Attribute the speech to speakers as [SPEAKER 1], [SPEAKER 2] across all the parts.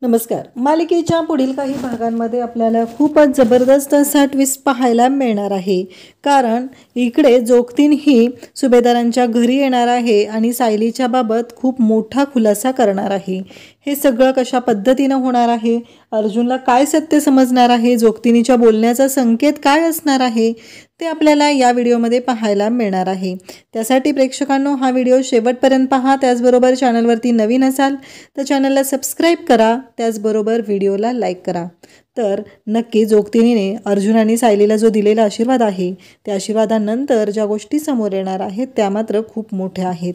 [SPEAKER 1] नमस्कार. मालिकेच्या पुढील काही भागांमध्ये आपल्याला खूपच जबरदस्त असा ट्विस्ट पाहायला मिळणार आहे. कारण इकडे जोगतीन ही सुभेदारांच्या घरी येणार आहे आणि सायलीच्या बाबत खूप मोठा खुलासा करणार आहे. हे सगळं कशा पद्धतीनं होणार आहे, अर्जुनला काय सत्य समजणार आहे, जोगतिनीच्या बोलण्याचा संकेत काय असणार आहे, ते आपल्याला या व्हिडिओमध्ये पाहायला मिळणार आहे. त्यासाठी प्रेक्षकांनो हा व्हिडिओ शेवटपर्यंत पहा. त्याचबरोबर चॅनलवरती नवीन असाल तर चॅनलला सबस्क्राईब करा. त्याचबरोबर व्हिडिओला लाईक करा. तर नक्की जोगतिनीने अर्जुन आणि सायलीला जो दिलेला आशीर्वाद आहे त्या आशीर्वादानंतर ज्या गोष्टी समोर येणार आहेत त्या मात्र खूप मोठ्या आहेत.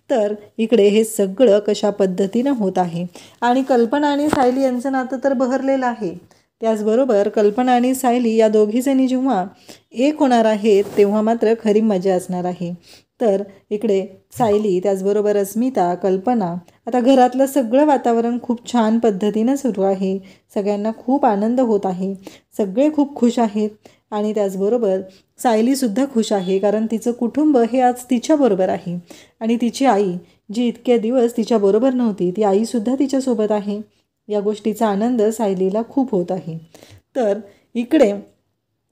[SPEAKER 1] तर इकडे हे सगळं कशा पद्धतीनं होत आहे आणि कल्पना आणि सायली यांचं नातं तर बहरलेलं आहे. त्याचबरोबर कल्पना आणि सायली या दोघीजणी जेव्हा एक होणार आहेत तेव्हा मात्र खरी मजा असणार आहे. तर इकडे सायली त्याचबरोबर अस्मिता, कल्पना, आता घरातलं सगळं वातावरण खूप छान पद्धतीनं सुरू आहे. सगळ्यांना खूप आनंद होत आहे. सगळे खूप खुश आहेत आणि त्याचबरोबर सायलीसुद्धा खुश आहे. कारण तिचं कुटुंब हे आज तिच्याबरोबर आहे आणि तिची आई जी इतके दिवस तिच्याबरोबर नव्हती ती आईसुद्धा तिच्यासोबत आहे. या गोष्टीचा आनंद सायलीला खूप होत आहे. तर इकडे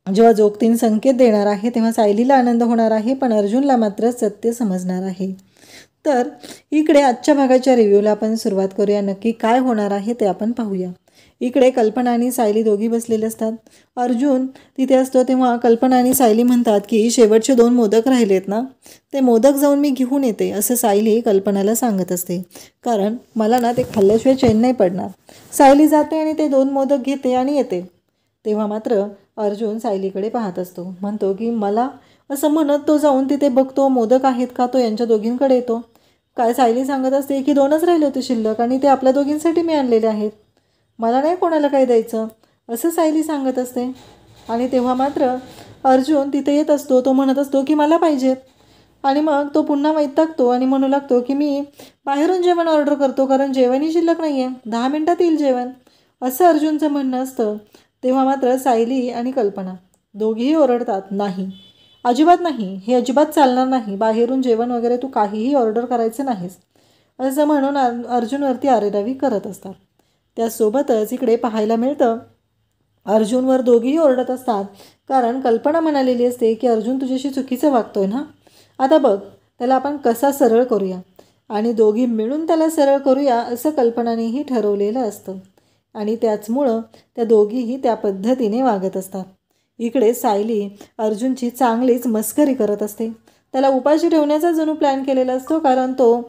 [SPEAKER 1] जेव्हा जोगतीन संकेत देणार आहे तेव्हा सायलीला आनंद होणार आहे, पण अर्जुनला मात्र सत्य समजणार आहे. तर इकडे आजच्या भागाच्या रिव्ह्यूला आपण सुरुवात करूया. नक्की काय होणार आहे ते आपण पाहूया. इकडे कल्पना आणि सायली दोघी बसलेले असतात. अर्जुन तिथे असतो तेव्हा कल्पना आणि सायली म्हणतात की शेवटचे 2 मोदक राहिलेत ना, ते मोदक जाऊन मी घेऊन येते असं सायली कल्पनाला सांगत असते. कारण मला ना ते खाल्ल्याशिवाय चैन नाही पडणार. सायली जाते आणि ते 2 मोदक घेते आणि येते. तेव्हा मात्र अर्जुन सायलीकडे पाहत असतो. म्हणतो की मला असं म्हणत तो जाऊन तिथे बघतो मोदक आहेत का, तो यांच्या दोघींकडे येतो. काय सायली सांगत असते की 2च राहिले होते शिल्लक आणि ते आपल्या दोघींसाठी मी आणलेले आहेत, मला नाही कोणाला काही द्यायचं असं सायली सांगत असते. आणि तेव्हा मात्र अर्जुन तिथे येत असतो. तो म्हणत असतो की मला पाहिजेत आणि मग तो पुन्हा वैतागतो आणि म्हणू लागतो की मी बाहेरून जेवण ऑर्डर करतो कारण जेवणही शिल्लक नाही आहे, 10 मिनिटात येईल जेवण असं अर्जुनचं म्हणणं असतं. तेव्हा मात्र सायली आणि कल्पना दोघीही ओरडतात, नाही अजिबात नाही, हे अजिबात चालणार नाही, बाहेरून जेवण वगैरे तू काहीही ऑर्डर करायचं नाहीस असं म्हणून अर्जुनवरती आरेरावी करत असतात. त्यासोबतच इकडे पाहायला मिळतं अर्जुनवर दोघीही ओरडत असतात. कारण कल्पना म्हणालेली असते की अर्जुन तुझ्याशी चुकीचं वागतोय ना, आता बघ त्याला आपण कसा सरळ करूया आणि दोघी मिळून त्याला सरळ करूया असं कल्पनानेही ठरवलेलं असतं आणि त्याचमुळं त्या दोघीही त्या पद्धतीने वागत असतात. इकडे सायली अर्जुनची चांगलीच मस्करी करत असते. त्याला उपाशी ठेवण्याचा जणू प्लॅन केलेला असतो. कारण तो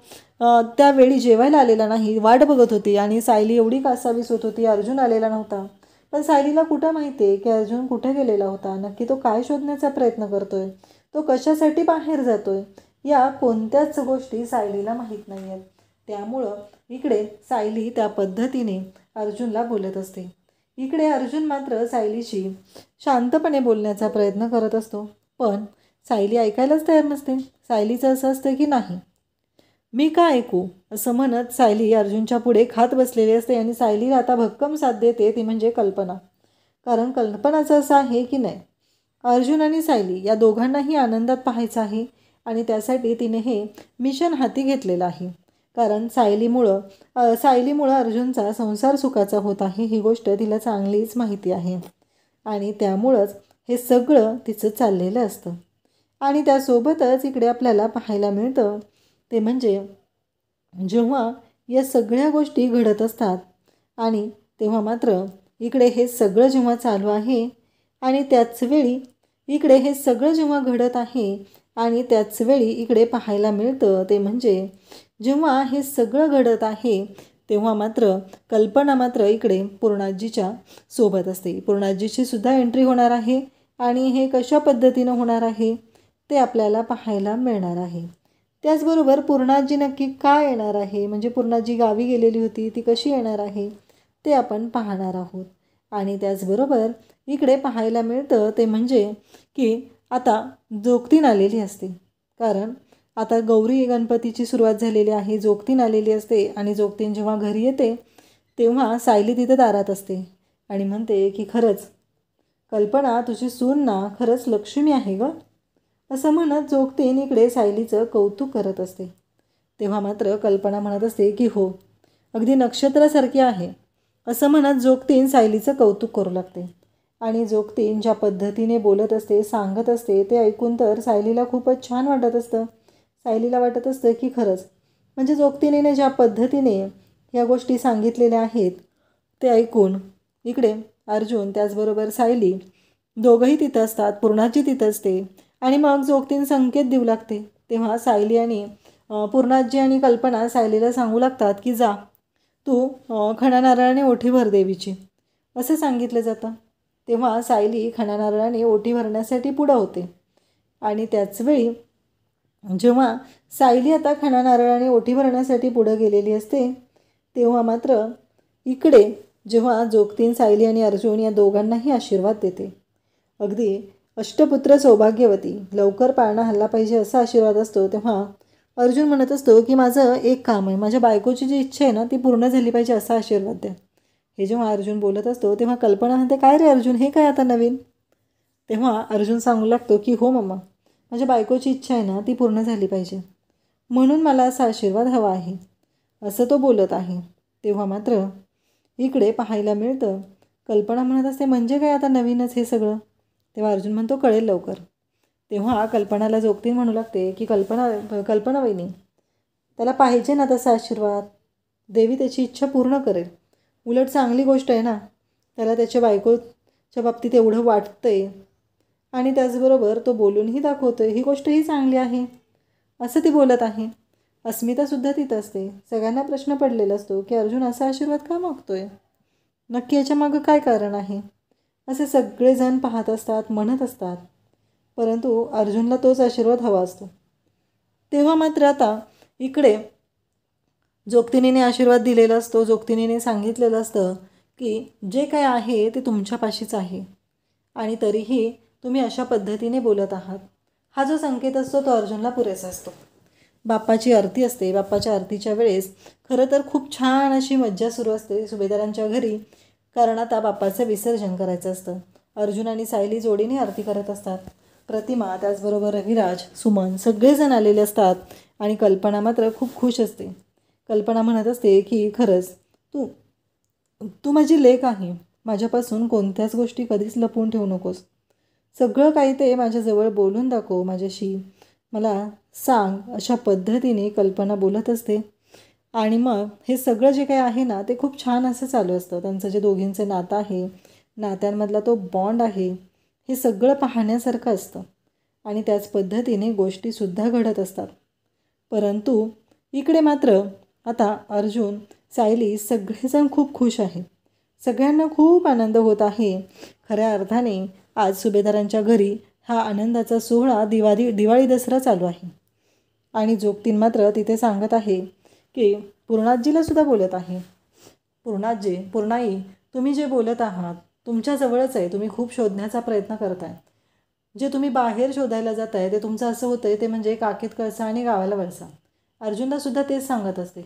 [SPEAKER 1] त्यावेळी जेवायला आलेला नाही, वाट बघत होती आणि सायली एवढी कासावीस होत होती, अर्जुन आलेला नव्हता. पण सायलीला कुठं माहिती आहे की अर्जुन कुठे गेलेला होता, नक्की तो काय शोधण्याचा प्रयत्न करतोय, तो कशासाठी बाहेर जातोय, या कोणत्याच गोष्टी सायलीला माहीत नाही आहेत. त्यामुळं इकडे सायली त्या पद्धतीने अर्जुनला बोलत असते. इकडे अर्जुन मात्र सायलीशी शांतपणे बोलण्याचा प्रयत्न करत असतो, पण सायली ऐकायलाच तयार नसते. सायलीचं असं असतं की नाही मी का ऐकू असं म्हणत सायली अर्जुनच्या पुढे खात बसलेली असते आणि सायलीला आता भक्कम साथ देते ती म्हणजे कल्पना. कारण कल्पनाचं असं आहे की नाही अर्जुन आणि सायली या दोघांनाही आनंदात पाहायचं आहे आणि त्यासाठी तिने हे मिशन हाती घेतलेलं आहे. कारण सायलीमुळं अर्जुनचा संसार सुखाचा होत आहे ही गोष्ट तिला चांगलीच माहिती आहे आणि त्यामुळंच हे सगळं तिचं चाललेलं असतं. आणि त्यासोबतच इकडे आपल्याला पाहायला मिळतं ते म्हणजे जेव्हा या सगळ्या गोष्टी घडत असतात आणि तेव्हा मात्र इकडे हे सगळं जेव्हा चालू आहे आणि त्याचवेळी इकडे हे सगळं जेव्हा घडत आहे आणि त्याचवेळी इकडे पाहायला मिळतं ते म्हणजे जेव्हा हे सगळं घडत आहे तेव्हा मात्र कल्पना मात्र इकडे पूर्णाजीच्या सोबत असते. पूर्णाजीची सुद्धा एंट्री होणार आहे आणि हे कशा पद्धतीनं होणार आहे ते आपल्याला पाहायला मिळणार आहे. त्याचबरोबर पूर्णाजी नक्की काय येणार आहे, म्हणजे पूर्णाजी गावी गेलेली होती ती कशी येणार आहे ते आपण पाहणार आहोत. आणि त्याचबरोबर इकडे पाहायला मिळतं ते म्हणजे की आता जोगतीन आलेली असते. कारण आता गौरी गणपतीची सुरुवात झालेली आहे, जोगतीन आलेली असते आणि जोगतीन जेव्हा घरी येते तेव्हा सायली तिथे दारात असते आणि म्हणते की खरंच कल्पना तुझी सून ना खरंच लक्ष्मी आहे गं असं म्हणत जोगतीन इकडे सायलीचं कौतुक करत असते. तेव्हा मात्र कल्पना म्हणत असते की हो अगदी नक्षत्रासारखी आहे, असं म्हणत जोगतीन सायलीचं कौतुक करू लागते. आणि जोगतीन ज्या पद्धतीने बोलत असते, सांगत असते, ते ऐकून तर सायलीला खूपच छान वाटत असतं. सायलीला वाटत असतं की खरंच म्हणजे जोगतीने ज्या पद्धतीने या गोष्टी सांगितलेल्या आहेत ते ऐकून इकडे अर्जुन त्याचबरोबर सायली दोघंही तिथं असतात. पूर्णाजी तिथं असते. आणि मग जोगतीन संकेत देऊ लागते. तेव्हा सायली आणि पूर्णाजी आणि कल्पना सायलीला सांगू लागतात की जा तू खणा नारळाने ओठी भर देवीची, असं सांगितलं जातं. तेव्हा सायली खणा नारळाने ओठी भरण्यासाठी पुढं होते. आणि त्याचवेळी जेव्हा सायली आता खणा नारळाने ओठी भरण्यासाठी पुढं गेलेली असते तेव्हा मात्र इकडे जेव्हा जोगतीन सायली आणि अर्जुन या दोघांनाही आशीर्वाद देते. अगदी अष्टपुत्र सौभाग्यवती लवकर पाळणा हल्ला पाहिजे असा आशीर्वाद असतो. तेव्हा अर्जुन म्हणत असतो की माझं एक काम आहे, माझ्या बायकोची जी इच्छा आहे ना ती पूर्ण झाली पाहिजे असा आशीर्वाद द्या. हे जेव्हा अर्जुन बोलत असतो तेव्हा कल्पना म्हणते काय रे अर्जुन, हे काय आता नवीन. तेव्हा अर्जुन सांगू लागतो की हो मम्मा, माझ्या बायकोची इच्छा आहे ना ती पूर्ण झाली पाहिजे, म्हणून मला असा आशीर्वाद हवा आहे, असं तो बोलत आहे. तेव्हा मात्र इकडे पाहायला मिळतं कल्पना म्हणत असते म्हणजे काय आता नवीनच हे सगळं. तेव्हा अर्जुन म्हणतो कळेल लवकर. तेव्हा कल्पनाला जोगतीन म्हणू लागते की कल्पना वहिनी, त्याला पाहिजे ना तसा आशीर्वाद, देवी त्याची इच्छा पूर्ण करेल. उलट चांगली गोष्ट आहे ना, त्याला त्याच्या बायकोच्या बाबतीत एवढं वाटतंय आणि त्याचबरोबर तो बोलूनही दाखवतोय, ही गोष्टही चांगली आहे असं ती बोलत आहे. अस्मितासुद्धा तिथं असते. सगळ्यांना प्रश्न पडलेला असतो की अर्जुन असा आशीर्वाद का मागतोय, नक्की याच्या मागं काय कारण आहे, असे सगळेजण पाहत असतात, म्हणत असतात. परंतु अर्जुनला तोच आशीर्वाद हवा असतो. तेव्हा मात्र आता इकडे जोगतिनीने आशीर्वाद दिलेला असतो. जोगतिनीने सांगितलेलं असतं की जे काय आहे ते तुमच्यापाशीच आहे आणि तरीही तुम्ही अशा पद्धतीने बोलत आहात. हा जो संकेत असतो तो अर्जुनला पुरेसा असतो. बाप्पाची आरती असते. बाप्पाच्या आरतीच्या वेळेस खरं तर खूप छान अशी मज्जा सुरू असते सुभेदारांच्या घरी, कारण आता बाप्पाचं विसर्जन करायचं असतं. अर्जुन आणि सायली जोडीने आरती करत असतात. प्रतिमा त्याचबरोबर रविराज, सुमन सगळेजण आलेले असतात आणि कल्पना मात्र खूप खुश असते. कल्पना म्हणत असते की खरंच तू तू माझी लेक आहे, माझ्यापासून कोणत्याच गोष्टी कधीच लपवून ठेवू नकोस, सगळं काही ते माझ्याजवळ बोलून दाखव, माझ्याशी मला सांग, अशा पद्धतीने कल्पना बोलत असते. आणि मग हे सगळं जे काही आहे ना ते खूप छान असं चालू असतं. त्यांचं जे दोघींचं नातं आहे, नात्यांमधला तो बॉन्ड आहे, हे सगळं पाहण्यासारखं असतं आणि त्याच पद्धतीने गोष्टीसुद्धा घडत असतात. परंतु इकडे मात्र आता अर्जुन, सायली सगळेजण खूप खुश आहेत. सगळ्यांना खूप आनंद होत आहे. खऱ्या अर्थाने आज सुभेदारांच्या घरी हा आनंदाचा सोहळा दिवाळी दसरा चालू आहे. आणि जोगतीन मात्र तिथे सांगत आहे की पूर्णाजीला बोलत आहे, पूर्णाई तुम्ही जे बोलत आहात तुमच्याजवळच आहे, तुम्ही खूप शोधण्याचा प्रयत्न करताय. जे तुम्ही बाहेर शोधायला जाताय ते तुमचं असं होतंय ते म्हणजे काखेत कळसा आणि गावाला वळसा. अर्जुनलासुद्धा तेच सांगत असते.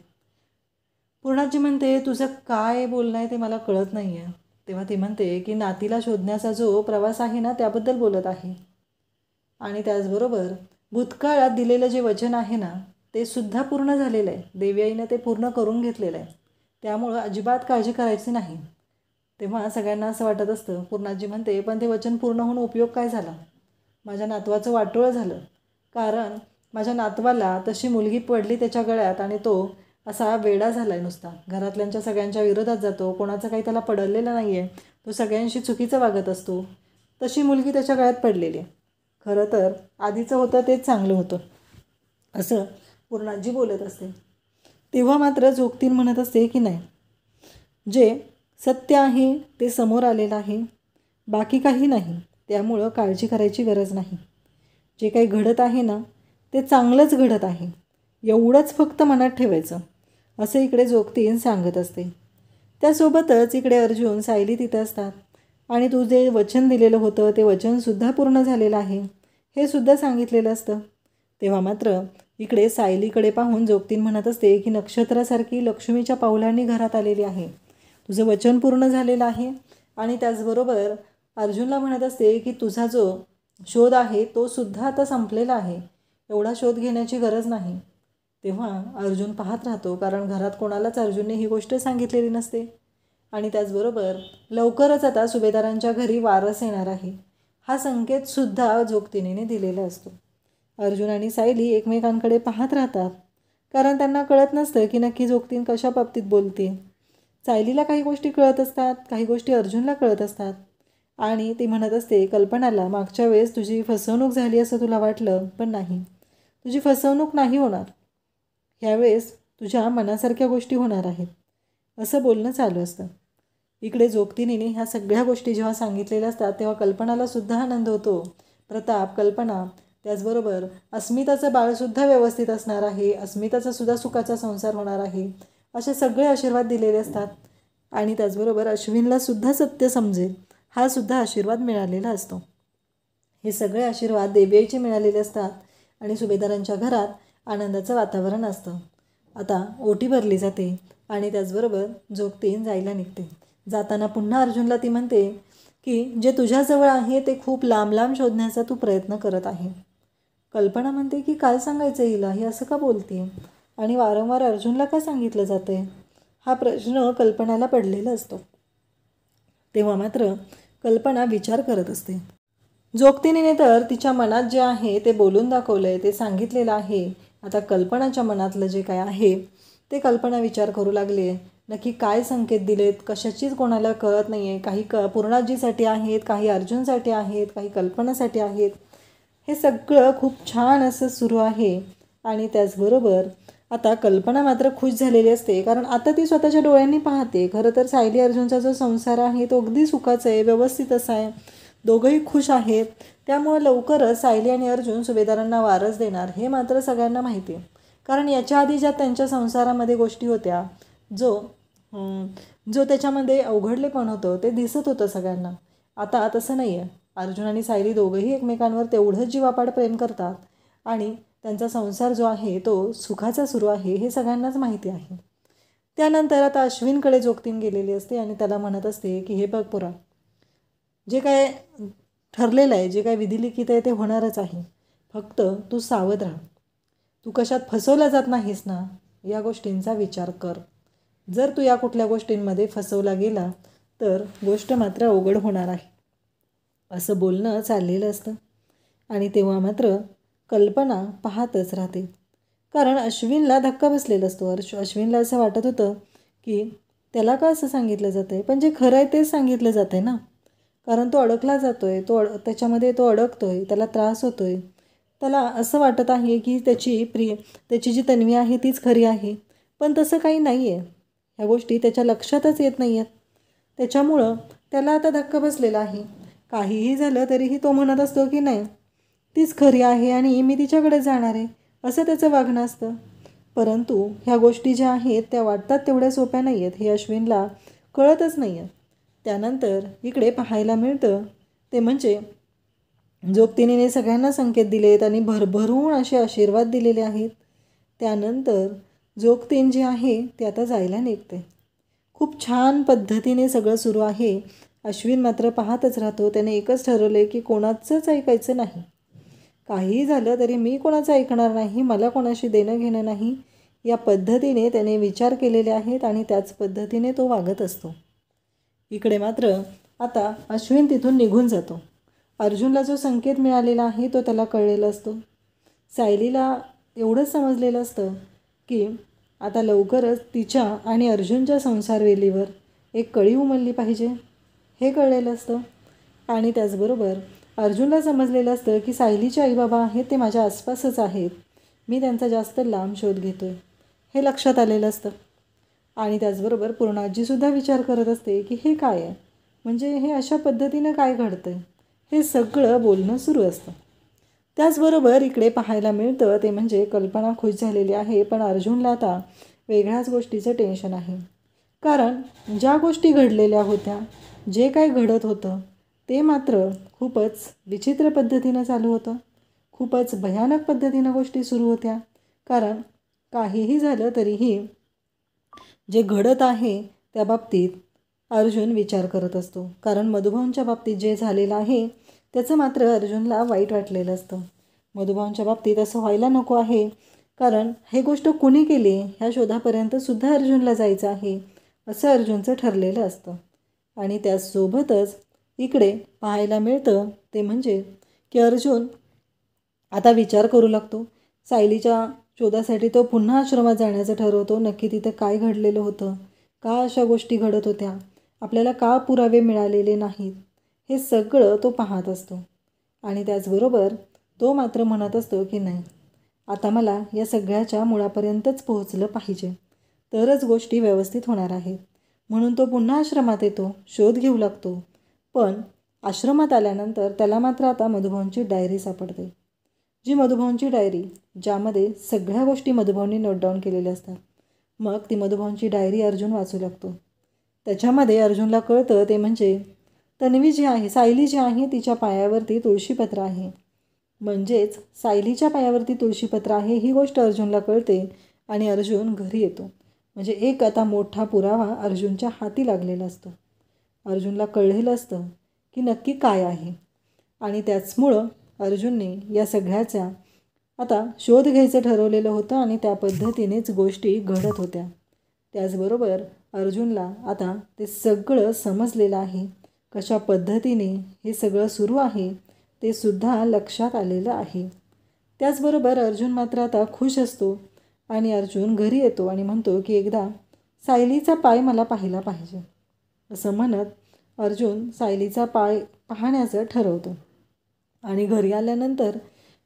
[SPEAKER 1] पूर्णाजी म्हणते तुझं काय बोलणं आहे ते मला कळत नाही आहे. तेव्हा ती म्हणते की नातीला शोधण्याचा जो प्रवास आहे ना त्याबद्दल बोलत आहे. आणि त्याचबरोबर भूतकाळात दिलेलं जे वचन आहे ना ते सुद्धा पूर्ण झालेलं आहे. देवी आईनं ते पूर्ण करून घेतलेलं आहे. त्यामुळं अजिबात काळजी करायची नाही. तेव्हा सगळ्यांना असं वाटत असतं. पूर्णाजी म्हणते पण ते वचन पूर्ण होऊन उपयोग काय झाला, माझ्या नातवाचं वाटोळं झालं. कारण माझ्या नातवाला तशी मुलगी पडली त्याच्या गळ्यात आणि तो असा वेडा झाला आहे नुसता, घरातल्यांच्या सगळ्यांच्या विरोधात जातो, कोणाचं काही त्याला पडलेलं नाही आहे, तो सगळ्यांशी चुकीचं वागत असतो. तशी मुलगी त्याच्या गळ्यात पडलेली आहे. खरं तर आधीचं होतं तेच चांगलं होतं असं पूर्णाजी बोलत असते. तेव्हा मात्र जोगतीन म्हणत असते की नाही, जे सत्य आहे ते समोर आलेलं आहे, बाकी काही नाही, त्यामुळं काळजी करायची गरज नाही. जे काही घडत आहे ना ते चांगलंच घडत आहे, एवढंच फक्त मनात ठेवायचं, असं इकडे जोगतीन सांगत असते. त्यासोबतच इकडे अर्जुन, सायली तिथं असतात आणि तू जे वचन दिलेलं होतं ते वचनसुद्धा पूर्ण झालेलं आहे हे सुद्धा सांगितलेलं असतं. तेव्हा मात्र इकडे सायलीकडे पाहून जोगतीन म्हणत असते की नक्षत्रासारखी लक्ष्मीच्या पावलांनी घरात आलेली आहे, तुझं वचन पूर्ण झालेलं आहे. आणि त्याचबरोबर अर्जुनला म्हणत असते की तुझा जो शोध आहे तो सुद्धा आता संपलेला आहे, एवढा शोध घेण्याची गरज नाही. तेव्हा अर्जुन पाहत राहतो, कारण घरात कोणालाच अर्जुनने ही गोष्ट सांगितलेली नसते. आणि त्याचबरोबर लवकरच आता सुभेदारांच्या घरी वारस येणार आहे हा संकेतसुद्धा जोगतिनीने दिलेला असतो. अर्जुन आणि सायली एकमेकांकडे पाहत राहतात, कारण त्यांना कळत नसतं की नक्की जोगतीन कशा बाबतीत बोलते. सायलीला काही गोष्टी कळत असतात, काही गोष्टी अर्जुनला कळत असतात. आणि ती म्हणत असते कल्पनाला, मागच्या वेळेस तुझी फसवणूक झाली असं तुला वाटलं, पण नाही, तुझी फसवणूक नाही होणार. ह्यावेळेस तुझ्या मनासारख्या गोष्टी होणार आहेत, असं बोलणं चालू असतं. इकडे जोगतिनीने ह्या सगळ्या गोष्टी जेव्हा सांगितलेल्या असतात तेव्हा कल्पनाला सुद्धा आनंद होतो. प्रताप, कल्पना, त्याचबरोबर अस्मिताचं बाळसुद्धा व्यवस्थित असणार आहे, अस्मिताचा सुद्धा सुखाचा संसार होणार आहे, असे सगळे आशीर्वाद दिलेले असतात. आणि त्याचबरोबर अश्विनला सुद्धा सत्य समजेल हा सुद्धा आशीर्वाद मिळालेला असतो. हे सगळे आशीर्वाद देवीचे मिळालेले असतात आणि सुभेदारांच्या घरात आनंदाचं वातावरण असतं. आता ओटी भरली जाते आणि त्याचबरोबर जोगतीन जायला निघते. जाताना पुन्हा अर्जुनला ती म्हणते की जे तुझ्याजवळ आहे ते खूप लांब लांब शोधण्याचा तू प्रयत्न करत आहे. कल्पना म्हणते की काय सांगायचं हिला, ही असं का बोलते आणि वारंवार अर्जुनला का सांगितलं जाते, हा प्रश्न कल्पनाला पडलेला असतो. तेव्हा मात्र कल्पना विचार करत असते. जोगतिनीने तर तिच्या मनात जे आहे ते बोलून दाखवलं आहे, ते सांगितलेलं आहे. आता कल्पनाच्या मनातलं जे काय आहे ते कल्पना विचार करू लागले. नक्की काय संकेत दिलेत, कशाचीच कोणाला कळत नाही आहे. काही पूर्णाजीसाठी आहेत, काही अर्जुनसाठी आहेत, काही कल्पनासाठी आहेत. हे सगळं खूप छान असं सुरू आहे. आणि त्याचबरोबर आता कल्पना मात्र खुश झालेली असते, कारण आता ती स्वतःच्या डोळ्यांनी पाहते. खरं तर सायली अर्जुनचा जो संसार आहे तो अगदी सुखाचा आहे, व्यवस्थित असा आहे, दोघंही खुश आहेत. त्यामुळे लवकरच सायली आणि अर्जुन सुभेदारांना वारस देणार हे मात्र सगळ्यांना माहिती आहे. कारण याच्या आधी ज्या त्यांच्या संसारामध्ये गोष्टी होत्या, जो त्याच्यामध्ये अवघडलेपण होतं ते दिसत होतं सगळ्यांना. आता तसं नाही आहे. अर्जुन आणि सायली दोघंही एकमेकांवर तेवढंच जीवापाड प्रेम करतात आणि त्यांचा संसार जो आहे तो सुखाचा सुरू आहे हे सगळ्यांनाच माहिती आहे. त्यानंतर आता अश्विनकडे जोगतीन गेलेली असते आणि त्याला म्हणत असते की हे बघ पोरा, जे काय ठरलेलं आहे, जे काय विधिलिखित आहे ते होणारच आहे. फक्त तू सावध राहा, तू कशात फसवला जात नाहीस ना, या गोष्टींचा विचार कर. जर तू या कुठल्या गोष्टींमध्ये फसवला गेला तर गोष्ट मात्र अवघड होणार आहे, असं बोलणं चाललेलं असतं. आणि तेव्हा मात्र कल्पना पाहतच राहते, कारण अश्विनला धक्का बसलेला असतो. अश्विनला असं वाटत होतं की त्याला का असं सांगितलं जातं आहे, पण जे खरं आहे तेच सांगितलं जातं आहे ना. कारण तो अडकला जातो आहे, त्याच्यामध्ये तो अडकतो आहे, त्याला त्रास होतो आहे. त्याला असं वाटत आहे की त्याची जी तन्वी आहे तीच खरी आहे, पण तसं काही नाही आहे. ह्या गोष्टी त्याच्या लक्षातच येत नाही आहेत. त्याच्यामुळं त्याला आता धक्का बसलेला आहे. काहीही झालं तरीही तो म्हणत असतो की नाही, तीच खरी आहे आणि मी तिच्याकडे जाणार आहे, असं त्याचं वागणं असतं. परंतु ह्या गोष्टी ज्या आहेत त्या वाटतात तेवढ्या सोप्या नाही आहेत, हे अश्विनला कळतच नाही आहे. त्यानंतर इकडे पाहायला मिळतं ते म्हणजे जोगतिनीने सगळ्यांना संकेत दिलेत आणि भरभरून असे आशीर्वाद दिलेले आहेत. त्यानंतर जोगतीन जे आहे ते आता जायला निघते. खूप छान पद्धतीने सगळं सुरू आहे. अश्विन मात्र पाहतच राहतो. त्याने एकच ठरवले की कोणाचंच ऐकायचं नाही. काहीही झालं तरी मी कोणाचं ऐकणार नाही, मला कोणाशी देणं घेणं नाही, या पद्धतीने त्याने विचार केलेले आहेत आणि त्याच पद्धतीने तो वागत असतो. इकडे मात्र आता अश्विन तिथून निघून जातो. अर्जुनला जो संकेत मिळालेला आहे तो त्याला कळलेला असतो. सायलीला एवढंच समजलेलं असतं की आता लवकरच तिच्या आणि अर्जुनच्या संसारवेलीवर एक कळी उमलली पाहिजे, हे कळलेलं असतं. आणि त्याचबरोबर अर्जुनला समजलेलं असतं की सायलीचे आईबाबा आहेत ते माझ्या आसपासच आहेत, मी त्यांचा जास्त लांब शोध घेतो आहे, हे लक्षात आलेलं असतं. आणि त्याचबरोबर पूर्णाजीसुद्धा विचार करत असते की हे काय आहे, म्हणजे हे अशा पद्धतीनं काय घडतं आहे, हे सगळं बोलणं सुरू असतं. त्याचबरोबर इकडे पाहायला मिळतं ते म्हणजे कल्पना खुश झालेली आहे, पण अर्जुनला आता वेगळ्याच गोष्टीचं टेन्शन आहे. कारण ज्या गोष्टी घडलेल्या होत्या, जे काय घडत होतं ते मात्र खूपच विचित्र पद्धतीनं चालू होतं, खूपच भयानक पद्धतीनं गोष्टी सुरू होत्या. कारण काहीही झालं तरीही जे घडत आहे त्या बाबतीत अर्जुन विचार करत असतो. कारण मधुभाऊंच्या बाबतीत जे झालेलं आहे त्याचं मात्र अर्जुनला वाईट वाटलेलं असतं. मधुभाऊंच्या बाबतीत असं व्हायला नको आहे, कारण हे गोष्ट कुणी केली ह्या शोधापर्यंत सुद्धा अर्जुनला जायचं आहे. असं अर्जुनचं ठरलेलं असतं. आणि त्यासोबतच इकडे पाहायला मिळतं ते म्हणजे की अर्जुन आता विचार करू लागतो. सायलीच्या शोधासाठी तो पुन्हा आश्रमात जाण्याचं ठरवतो. नक्की तिथे काय घडलेलं होतं, का अशा गोष्टी घडत होत्या, आपल्याला का पुरावे मिळालेले नाहीत, हे सगळं तो पाहत असतो. आणि त्याचबरोबर तो मात्र म्हणत असतो की नाही, आता मला या सगळ्याच्या मुळापर्यंतच पोहोचलं पाहिजे, तरच गोष्टी व्यवस्थित होणार आहेत. म्हणून तो पुन्हा आश्रमात येतो, शोध घेऊ लागतो. पण आश्रमात आल्यानंतर त्याला मात्र आता मधुभाऊंची डायरी सापडते. जी मधुभाऊंची डायरी ज्यामध्ये सगळ्या गोष्टी मधुभाऊंनी नोट डाऊन केलेल्या असतात. मग ती मधुभाऊंची डायरी अर्जुन वाचू लागतो. त्याच्यामध्ये अर्जुनला कळतं ते म्हणजे तन्वी जी आहे, सायली जी आहे, तिच्या पायावरती तुळशीपत्र आहे. म्हणजेच सायलीच्या पायावरती तुळशीपत्र आहे ही गोष्ट अर्जुनला कळते आणि अर्जुन घरी येतो. म्हणजे एक आता मोठा पुरावा अर्जुनच्या हाती लागलेला असतो. अर्जुनला कळलेलं असतं की नक्की काय आहे. आणि त्याचमुळं अर्जुनने या सगळ्याचा आता शोध घ्यायचं ठरवलेलं होतं आणि त्या पद्धतीनेच गोष्टी घडत होत्या. त्याचबरोबर अर्जुनला आता ते सगळं समजलेलं आहे. कशा पद्धतीने हे सगळं सुरू आहे ते सुद्धा लक्षात आलेलं आहे. त्याचबरोबर अर्जुन मात्र आता खुश असतो आणि अर्जुन घरी येतो आणि म्हणतो की एकदा सायलीचा पाय मला पाहिला पाहिजे. असं म्हणत अर्जुन सायलीचा पाय पाहण्याचं ठरवतो. आणि घरी आल्यानंतर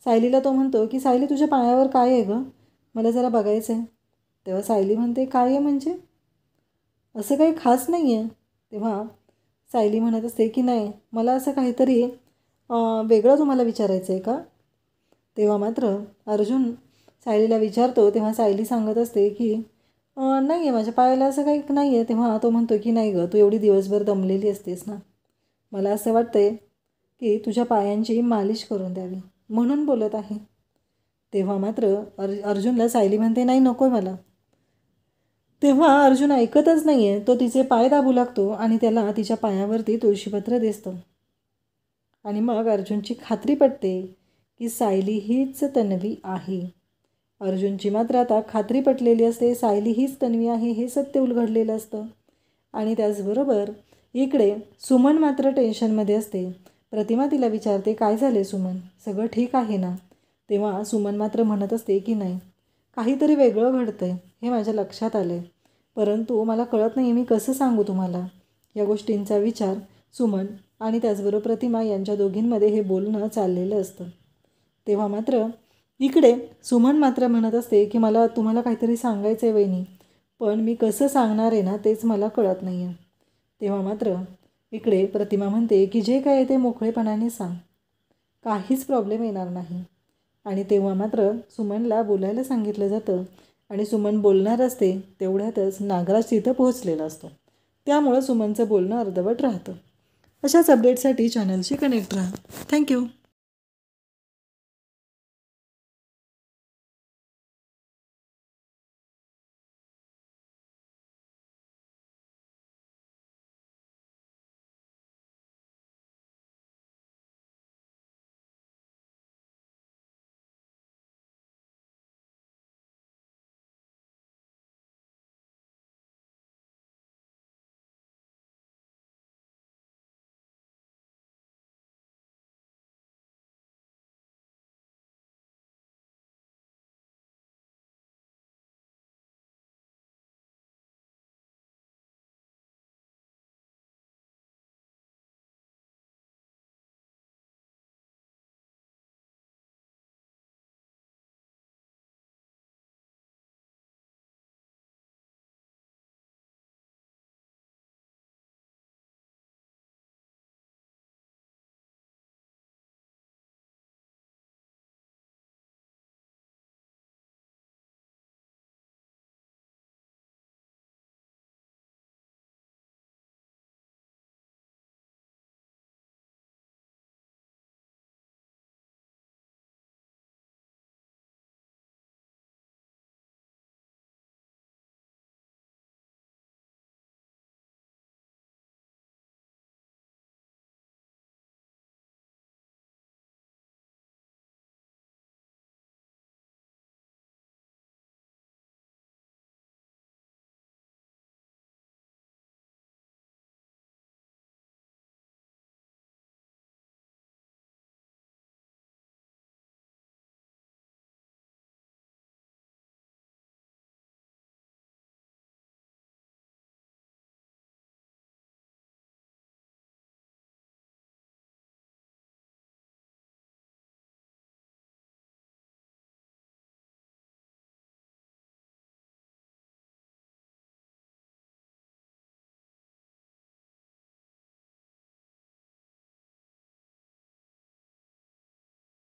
[SPEAKER 1] सायलीला तो म्हणतो की सायली, तुझ्या पायावर काय आहे गं, मला जरा बघायचं आहे. तेव्हा सायली म्हणते, काय आहे म्हणजे, असं काही खास नाही आहे. तेव्हा सायली म्हणत असते की नाही, मला असं काहीतरी वेगळं तुम्हाला विचारायचं आहे का. तेव्हा मात्र अर्जुन सायलीला विचारतो. तेव्हा सायली सांगत असते की नाही आहे, माझ्या पायाला असं काही नाही आहे. तेव्हा तो म्हणतो की नाही गं, तू एवढी दिवसभर दमलेली असतेस ना, मला असं वाटतंय की तुझ्या पायांची मालिश करून द्यावी म्हणून बोलत आहे. तेव्हा मात्र अर्जुनला सायली म्हणते, नाही नको मला. तेव्हा अर्जुन ऐकतच नाही आहे. तो तिचे पाय दाबू लागतो आणि त्याला तिच्या पायावरती तुळशीपत्र दिसतं. आणि मग अर्जुनची खात्री पटते की सायली हीच तन्वी आहे. अर्जुनची मात्र आता खात्री पटलेली असते, सायली हीच तन्वी आहे हे सत्य उलगडलेलं असतं. आणि त्याचबरोबर इकडे सुमन मात्र टेन्शनमध्ये असते. प्रतिमा तिला विचारते, काय झाले सुमन, सगळं ठीक आहे ना. तेव्हा सुमन मात्र म्हणत असते की नाही, काहीतरी वेगळं घडतं आहे हे माझ्या लक्षात आलं आहे, परंतु मला कळत नाही मी कसं सांगू तुम्हाला. या गोष्टींचा विचार सुमन आणि त्याचबरोबर प्रतिमा यांच्या दोघींमध्ये हे बोलणं चाललेलं असतं. तेव्हा मात्र इकडे सुमन मात्र म्हणत असते की मला तुम्हाला काहीतरी सांगायचं आहे वहिनी, पण मी कसं सांगणार आहे ना तेच मला कळत नाही आहे. तेव्हा मात्र इकडे प्रतिमा म्हणते की जे काय आहे ते मोकळेपणाने सांग, काहीच प्रॉब्लेम येणार नाही. आणि तेव्हा मात्र सुमनला बोलायला सांगितलं जातं आणि सुमन बोलणार असते तेवढ्यातच नागराज तिथं पोहोचलेला असतो. त्यामुळं सुमनचं बोलणं अर्धवट राहतं. अशाच अपडेटसाठी चॅनलशी कनेक्ट राहा. थँक्यू.